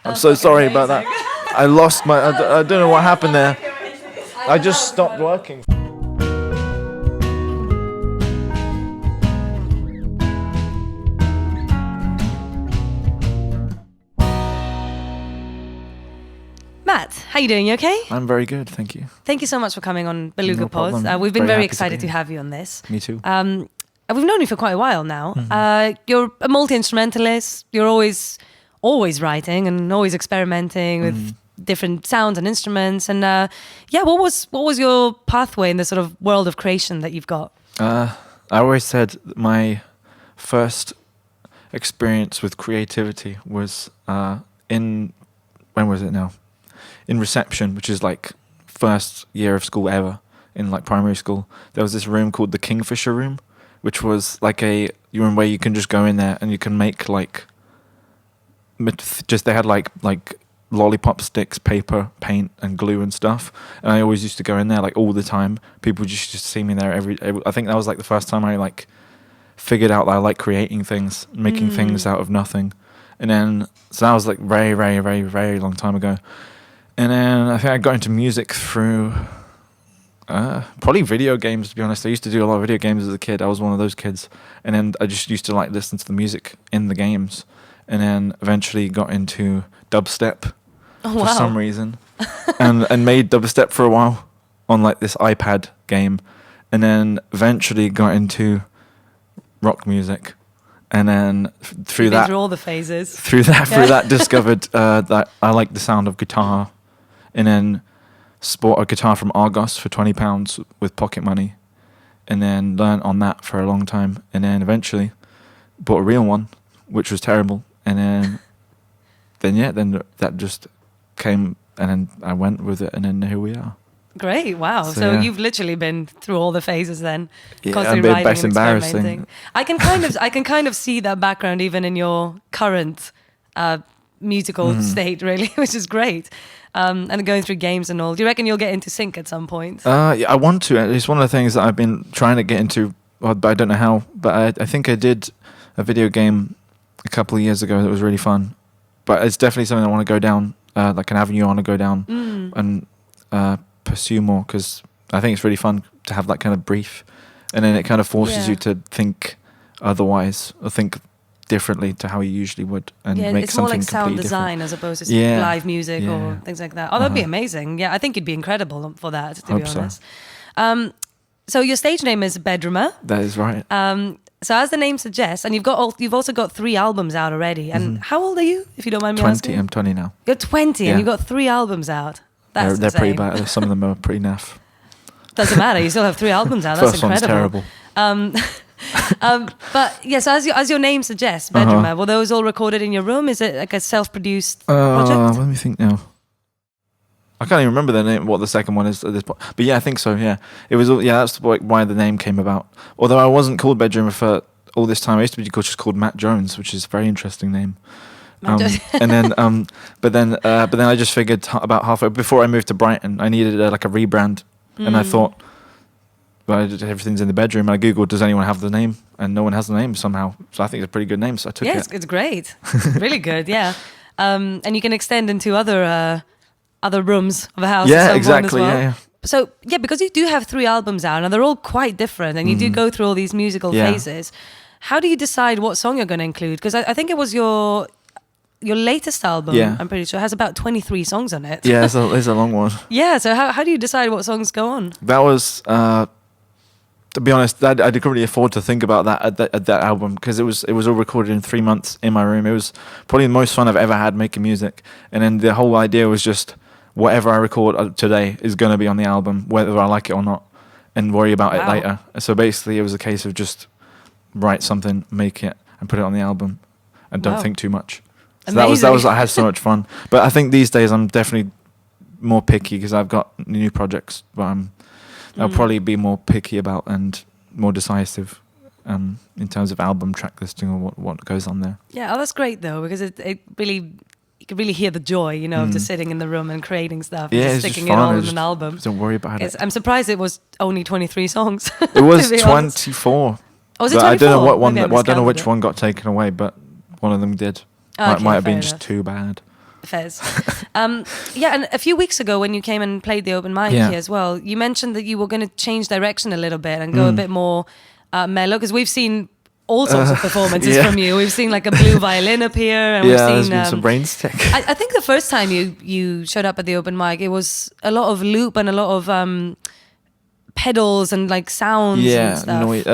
I'm so sorry about that. I lost my. I don't know what happened there. I just stopped working. Matt, how you doing? You okay? I'm very good, thank you. Thank you so much for coming on Beluga No Pod. problem. We've been Very very happy to excited be to here. have you on this. Me too. We've known you for quite a while now. You're a multi-instrumentalist. You're always writing and always experimenting with different sounds and instruments. And what was your pathway in the sort of world of creation that you've got? I always said my first experience with creativity was when was it now? In reception, which is like first year of school ever in like primary school. There was this room called the Kingfisher room, which was like a room where you can just go in there and you can make like they had like lollipop sticks, paper, paint and glue and stuff. And I always used to go in there like all the time. People just see me there every I think that was like the first time I like figured out that I like creating things, making things out of nothing. And then so that was like very, very, very, very long time ago. And then I think I got into music through probably video games, to be honest. I used to do a lot of video games as a kid. I was one of those kids. And then I just used to like listen to the music in the games. And then eventually got into dubstep for some reason. and made dubstep for a while on like this iPad game. And then eventually got into rock music. And then through all the phases. Through that discovered that I like the sound of guitar. And then bought a guitar from Argos for £20 with pocket money, and then learned on that for a long time, and then eventually bought a real one, which was terrible, and then that just came, and then I went with it, and then here we are. Great, wow! So you've literally been through all the phases then. Yeah, constantly writing and embarrassing. experimenting. I can kind of see that background even in your current musical state, really, which is great. And going through games and all. Do you reckon you'll get into sync at some point? Yeah, I want to. It's one of the things that I've been trying to get into, but I don't know how. But I think I did a video game a couple of years ago that was really fun. But it's definitely something I want to go down, like an avenue I want to go down and pursue more, because I think it's really fun to have that kind of brief. And then it kind of forces you to think otherwise, or think differently to how you usually would, and make it's more something like sound completely design different. as opposed to live music or things like that. Oh, that'd be amazing. Yeah, I think you'd be incredible for that, to be honest. So your stage name is Bedroomer. That is right. So as the name suggests, and you've also got 3 albums out already. And how old are you, if you don't mind me 20. asking? I'm 20 now. You're 20 and you've got 3 albums out. That's they're pretty insane. bad. Some of them are pretty naff. Doesn't matter. You still have 3 albums out. That's First incredible. one's terrible. But yes, as your name suggests, Bedroomer, were those all recorded in your room? Is it like a self-produced project? Let me think now. I can't even remember the name, what the second one is at this point. But yeah, I think so. Yeah, it was. Yeah, that's why the name came about. Although I wasn't called Bedroomer for all this time. I used to be just called Matt Jones, which is a very interesting name. And then, but then I just figured about halfway before I moved to Brighton, I needed like a rebrand, and I thought, well, everything's in the bedroom. And I googled, does anyone have the name? And no one has the name somehow. So I think it's a pretty good name. So I took it. It's great. Really good. Yeah. And you can extend into other rooms of a house. Yeah, exactly. As well. Yeah. So yeah, because you do have 3 albums out, and they're all quite different, and you do go through all these musical phases. How do you decide what song you're going to include? Because I think it was your latest album, I'm pretty sure, has about 23 sons on it. Yeah, it's a long one. Yeah, so how do you decide what songs go on? That was, to be honest, I couldn't really afford to think about that at that album, because it was all recorded in 3 months in my room. It was probably the most fun I've ever had making music. And then the whole idea was just whatever I record today is going to be on the album, whether I like it or not, and worry about it later. So basically it was a case of just write something, make it, and put it on the album, and don't think too much. So that was I had so much fun. But I think these days I'm definitely more picky, because I've got new projects, but I'll probably be more picky about and more decisive in terms of album track listing or what goes on there. Yeah, that's great though, because it really, you can really hear the joy, of just sitting in the room and creating stuff and just sticking it all in an album. Don't worry about it. I'm surprised it was only 23 songs. It was 24. Oh, was it 24? I don't know what one. I don't know which one got taken away, but one of them did. Okay, might have been enough. just too bad. Fez. Yeah, and a few weeks ago when you came and played the open mic here as well, you mentioned that you were going to change direction a little bit and go a bit more mellow, because we've seen all sorts of performances from you. We've seen like a blue violin appear, and we've seen there's been some brain stick. I think the first time you showed up at the open mic, it was a lot of loop and a lot of pedals and like sounds and stuff. Noise.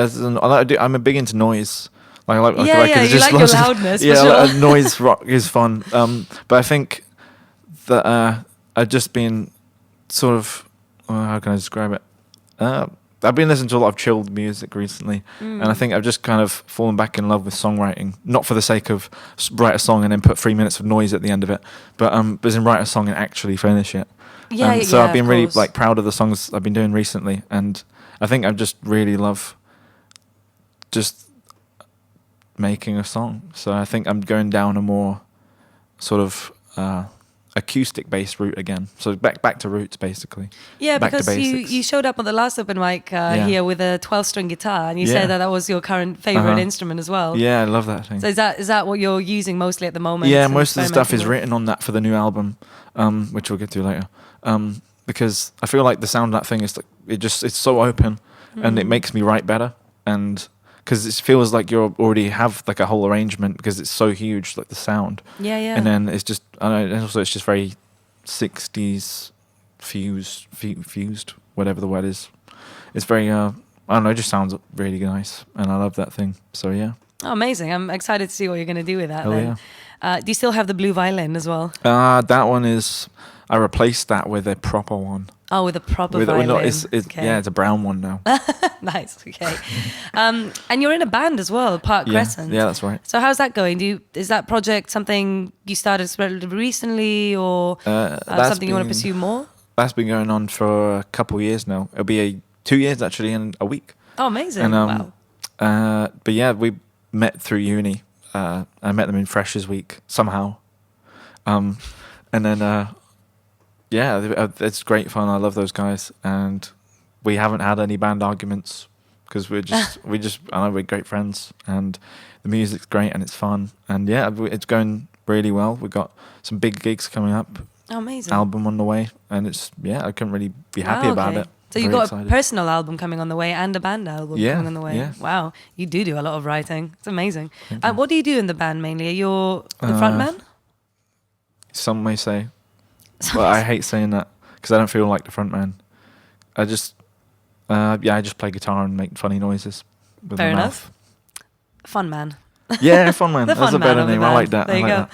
I'm a big into noise. You like your loudness. Yeah, for sure. Noise rock is fun. But I think that I've just been sort of, how can I describe it? I've been listening to a lot of chilled music recently, and I think I've just kind of fallen back in love with songwriting. Not for the sake of write a song and then put 3 minutes of noise at the end of it, but as in write a song and actually finish it. So I've been really like proud of the songs I've been doing recently, and I think I just really love just making a song. So I think I'm going down a more sort of acoustic based route again. So back to roots basically. Yeah, back because you showed up on the last open mic here with a 12-string guitar, and you said that was your current favorite instrument as well. Yeah, I love that thing. So is that what you're using mostly at the moment? Yeah, most of the stuff is written on that for the new album, which we'll get to later. Because I feel like the sound of that thing is like, it's so open, and it makes me write better, and because it feels like you already have like a whole arrangement because it's so huge, like the sound. Yeah. And then it's just, I don't know, and also it's just very 60s fused, whatever the word is. It's very, I don't know, it just sounds really nice, and I love that thing. So yeah. Oh, amazing. I'm excited to see what you're going to do with that. Oh, then. Do you still have the blue violin as well? That one is, I replaced that with a proper one. Oh, with a proper violin. Okay. Yeah, it's a brown one now. Nice, okay. And you're in a band as well, Crescent. Yeah, that's right. So how's that going? Is that project something you started relatively recently, or something you want to pursue more? That's been going on for a couple of years now. It'll be 2 years actually in a week. Oh, amazing. And, wow. But yeah, we met through uni. I met them in Freshers Week somehow. And then... yeah, it's great fun. I love those guys, and we haven't had any band arguments because I know we're great friends, and the music's great and it's fun, and yeah, it's going really well. We've got some big gigs coming up. Oh, amazing. Album on the way, and I couldn't really be happy about it. So you've got a personal album coming on the way and a band album coming on the way. Yeah. Wow, you do a lot of writing. It's amazing. What do you do in the band mainly? Are you the front man? Some may say. Well, I hate saying that because I don't feel like the front man. I just play guitar and make funny noises with my mouth. Fun man. Yeah, fun man. That's a better name. I like that. There you go.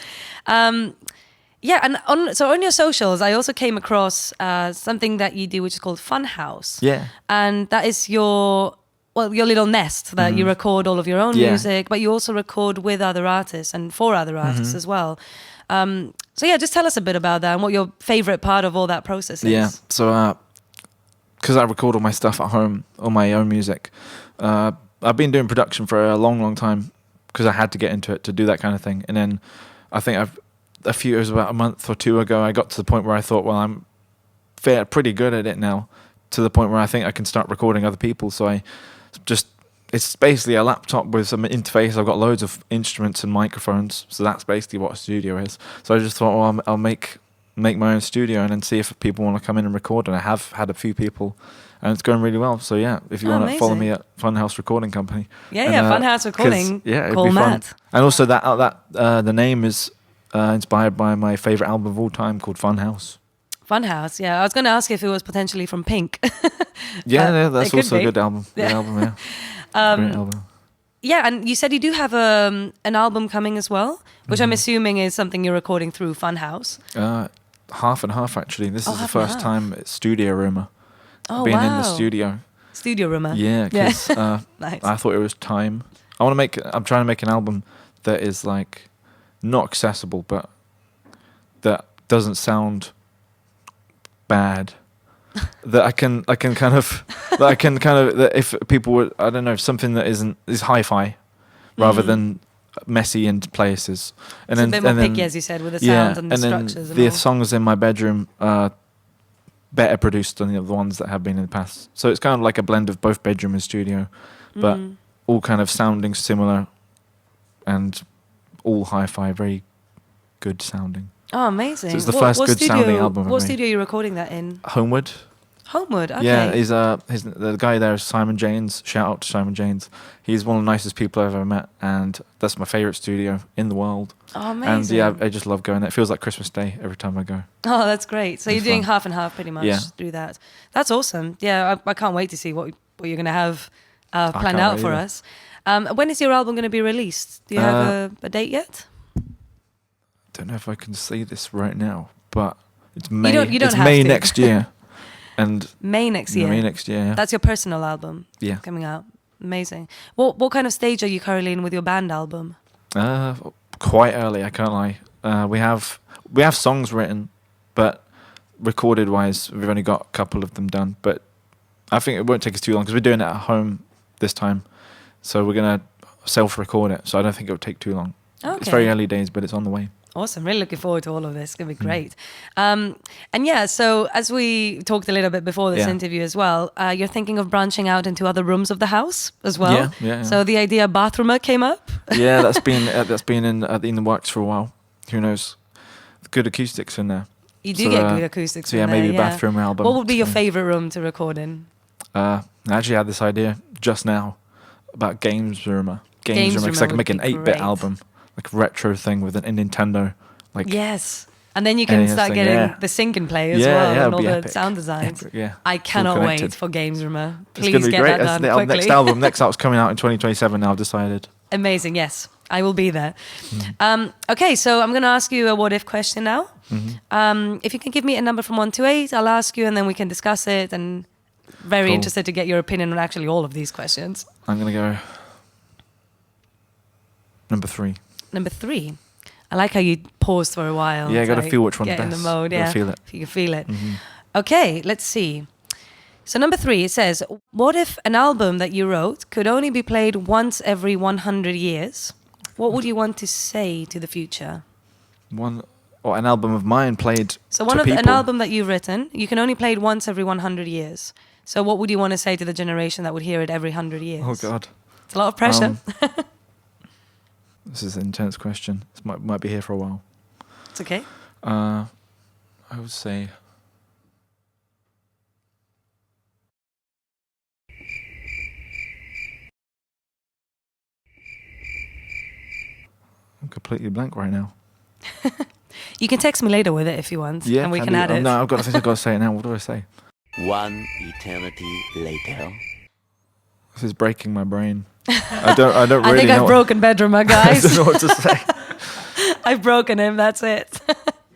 Yeah, and on your socials, I also came across something that you do, which is called Funhouse. Yeah. And that is your little nest that you record all of your own music, but you also record with other artists and for other artists as well. So yeah, just tell us a bit about that and what your favorite part of all that process is. Yeah, so because I record all my stuff at home, all my own music, I've been doing production for a long, long time because I had to get into it to do that kind of thing. And then I think it was about a month or two ago, I got to the point where I thought, well, I'm pretty good at it now, to the point where I think I can start recording other people. So it's basically a laptop with some interface. I've got loads of instruments and microphones, so that's basically what a studio is. So I just thought, well, I'll make my own studio and then see if people want to come in and record. And I have had a few people, and it's going really well. So yeah, if you want to follow me at Funhouse Recording Company. Funhouse Recording. Yeah, it'd be fun. And also the name is inspired by my favorite album of all time called Funhouse. Funhouse, yeah. I was going to ask if it was potentially from Pink. Yeah, that's also a good album. Good album, yeah. Great album. Yeah, and you said you do have an album coming as well, which I'm assuming is something you're recording through Funhouse. Half and half, actually. This is the first time it's studio rumor. Being in the studio. Studio rumor. Yeah, because nice. I thought it was time. I'm trying to make an album that is like not accessible, but that doesn't sound bad. that if people were, I don't know, something that is hi-fi rather than messy in places. And it's a bit more picky, as you said, with the sound and the structures. And the songs in my bedroom are better produced than the other ones that have been in the past. So it's kind of like a blend of both bedroom and studio, but all kind of sounding similar and all hi-fi, very good sounding. Oh, amazing. So it's the first good sounding album of What me. studio are you recording that in? Homeward. Homewood, okay. Yeah, he's the guy there is Simon Janes. Shout out to Simon Janes. He's one of the nicest people I've ever met, and that's my favorite studio in the world. Oh, amazing. And yeah, I just love going there. It feels like Christmas Day every time I go. Oh, that's great. So It's you're doing fun. half and half pretty much through that. That's awesome. Yeah, I can't wait to see what you're going to have planned can't out wait for either. us. When is your album going to be released? Do you have a date yet? Don't know if I can say this right now, but it's May. You don't it's have May to. next year, and May next year. May next year. Yeah. That's your personal album. Yeah. Coming out. Amazing. What kind of stage are you currently in with your band album? Quite early. I can't lie. We have songs written, but recorded wise, we've only got a couple of them done. But I think it won't take us too long because we're doing it at home this time, so we're gonna self-record it. So I don't think it'll take too long. Okay. It's very early days, but it's on the way. Awesome. Really looking forward to all of this. It's going to be great. And yeah, so as we talked a little bit before this interview as well, you're thinking of branching out into other rooms of the house as well. Yeah. So the idea bathroomer came up. Yeah, that's been in the works for a while. Who knows? Good acoustics in there. You do get good acoustics So yeah, in there, maybe a bathroom album. What would be your favorite room to record in? I actually had this idea just now about Games Room. Games Room, because I can would make an be 8-bit great. album, like retro thing with a Nintendo. Like Yes. And then you can start thing, getting the sync and play as well and it'd all be the epic. sound designs. Epic, yeah. I cannot All wait connected. for Games Rumor. It's Please gonna be get great. that That's done the quickly. next album's coming out in 2027 now, I've decided. Amazing, yes. I will be there. Okay, so I'm going to ask you a what if question now. If you can give me a number from 1 to 8, I'll ask you and then we can discuss it. And very Cool. interested to get your opinion on actually all of these questions. I'm going to go number 3. Number 3. I like how you paused for a while. Yeah, I got to feel which one's get best. in the mode, Gotta yeah. feel it. If you can feel it. Okay, let's see. So number 3, it says, what if an album that you wrote could only be played once every 100 years? What would you want to say to the future? An album of mine played So to people. an album that you've written, you can only play it once every 100 years. So what would you want to say to the generation that would hear it every 100 years? Oh God, It's a lot of pressure. this is an intense question. This might be here for a while. It's okay. I would say I'm completely blank right now. You can text me later with it if you want, Yeah, and we I can do. add it. No, I've got to say it now. What do I say? One eternity later. This is breaking my brain. I don't really I think know. I've broken Bedroom, I guys. don't know what to say. I've broken him. That's it.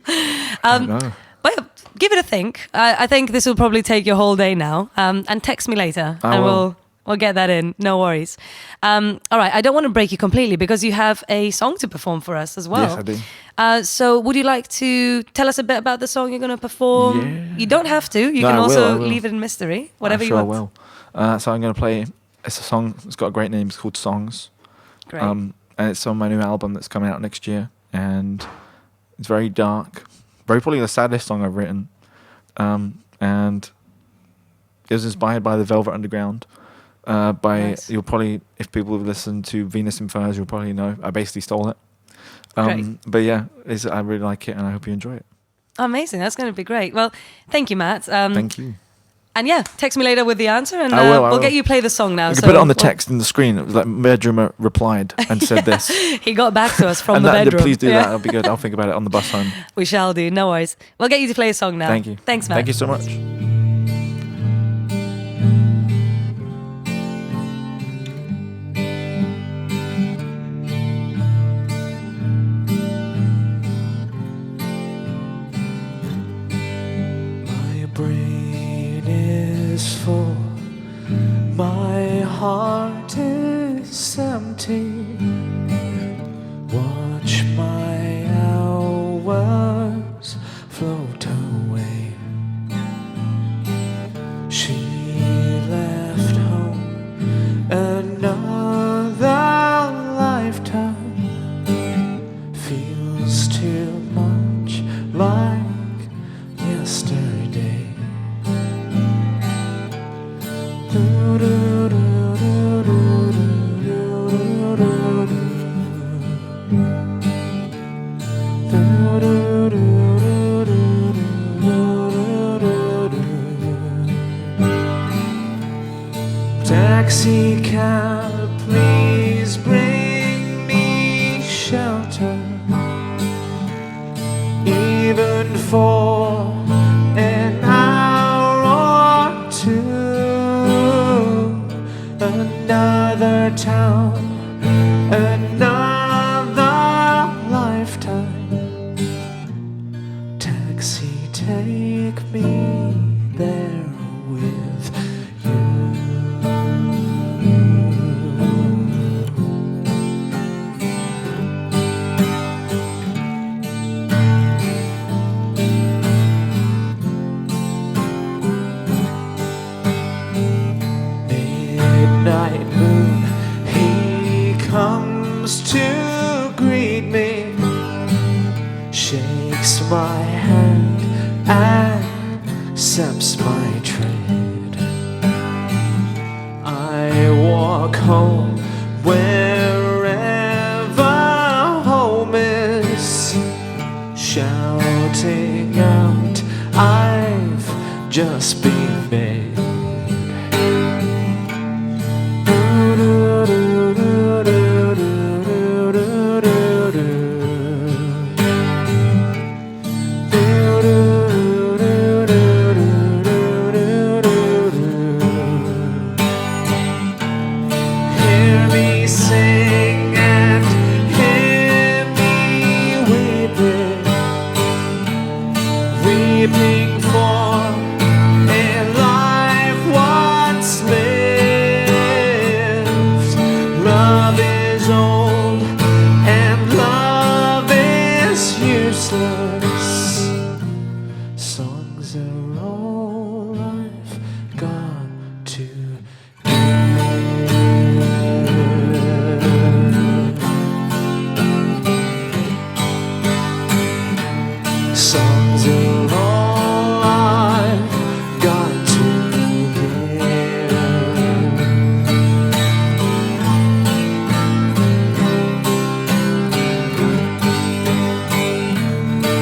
I don't know. But give it a think. I think this will probably take your whole day now. And text me later, I and will. we'll get that in. No worries. All right. I don't want to break you completely because you have a song to perform for us as well. Yes, I do. So would you like to tell us a bit about the song you're going to perform? Yeah. You don't have to. You No, can I will, also I will. leave it in mystery. Whatever I'm you sure want. I will. So I'm going to play. It's a song. It's got a great name. It's called Songs. Great. And it's on my new album that's coming out next year. And it's very dark. Very probably the saddest song I've written. And it was inspired by the Velvet Underground. Nice. You'll probably, if people have listened to Venus in Furs, you'll probably know. I basically stole it. Great. But yeah, I really like it, and I hope you enjoy it. Amazing. That's going to be great. Well, thank you, Matt. Thank you. And yeah, text me later with the answer, and I will, we'll will. get you play the song now. You So can put it on the text in the screen. It was like bedroom replied and said this. He got back to us from And the bedroom. please do Yeah. that. That'll be good. I'll think about it on the bus home. We shall do. No worries. We'll get you to play a song now. Thank you. Thanks, Matt. Thank you so much. My brain is full, my heart is empty. Watch my hours float away. even for an hour or two. Another town, another lifetime. Taxi, take me there with you. Midnight moon, he comes to greet me, shakes my hand and accepts my trade. I walk home wherever home is, shouting out, I've just been made. Hear me sing and hear me weeping, weeping for a life once lived. Love is old and love is useless. Songs are all I've got to give. Songs are all I've got to give.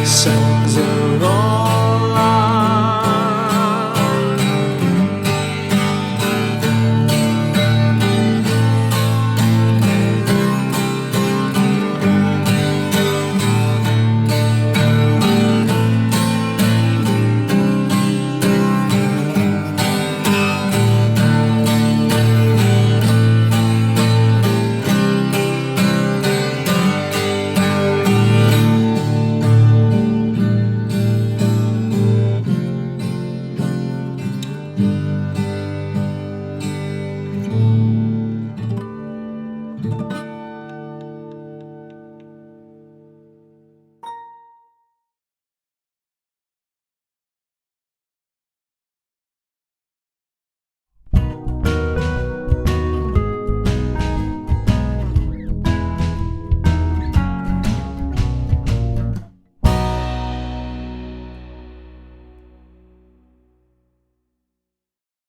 Songs